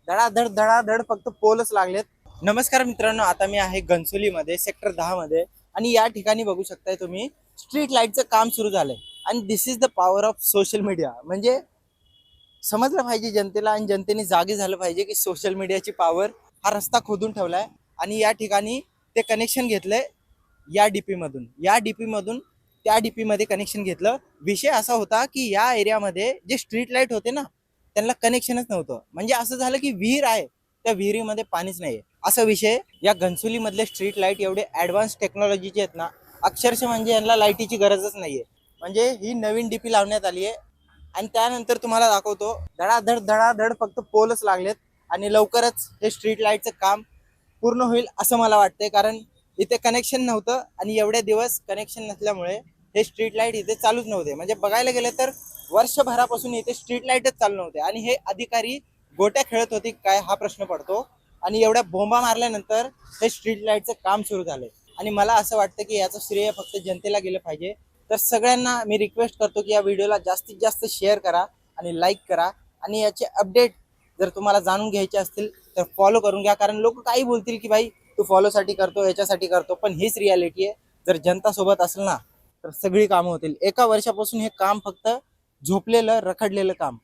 धडाधड धडाधड फक्त पोलच लागलेत. नमस्कार मित्रांनो, आता मी आहे घनसोलीमध्ये सेक्टर 10 मध्ये आणि या ठिकाणी बघू शकताय तुम्ही स्ट्रीट लाईटचं काम सुरू झालंय. आणि this is the power of social media. म्हणजे समजलं पाहिजे जनतेला आणि जनतेने जागे झालं पाहिजे की सोशल मीडियाची पॉवर. हा रस्ता खोदून ठेवलाय आणि या ठिकाणी ते कनेक्शन घेतलंय या डीपी मधून त्या डीपी मध्ये कनेक्शन घेतलं. विषय असा होता की या एरियामध्ये जे स्ट्रीट लाईट होते ना, त्यांना कनेक्शनच नव्हतं. म्हणजे असं झालं की विहीर आहे, त्या विहिरीमध्ये पाणीच नाहीये, असा विषय. या घनसोली मधले स्ट्रीट लाईट एवढे ऍडव्हान्स टेक्नॉलॉजीचे आहेत ना, अक्षरशः म्हणजे यांना लाईटीची गरजच नाहीये. म्हणजे ही नवीन डीपी लावण्यात आली आहे आणि त्यानंतर तुम्हाला दाखवतो. धडाधड धडाधड फक्त पोलच लागलेत आणि लवकरच हे स्ट्रीट लाईटचं काम पूर्ण होईल असं मला वाटतंय. कारण इथे कनेक्शन नव्हतं आणि एवढे दिवस कनेक्शन नसल्यामुळे हे स्ट्रीट लाईट इथे चालूच नव्हते. म्हणजे बघायला गेलं तर वर्षभरापासून इथे स्ट्रीट लाईटच चालू नव्हते आणि हे अधिकारी गोट्या खेळत होते काय हा प्रश्न पडतो. आणि एवढ्या बोंबा मारल्यानंतर हे स्ट्रीट लाईटचं काम सुरू झालंय. आणि मला असं वाटतं की याचं श्रेय फक्त जनतेला गेलं पाहिजे. तर सगळ्यांना मी रिक्वेस्ट करतो की या व्हिडिओला जास्तीत जास्त शेअर करा आणि लाईक करा. आणि याचे अपडेट जर तुम्हाला जाणून घ्यायचे असतील तर फॉलो करून घ्या. कारण लोक काही बोलतील की भाई तू फॉलोसाठी करतो, याच्यासाठी करतो, पण हीच रियालिटी आहे. जर जनता सोबत असेल ना तर सगळी कामं होतील. एका वर्षापासून हे काम फक्त झोपलेलं रखडलेलं काम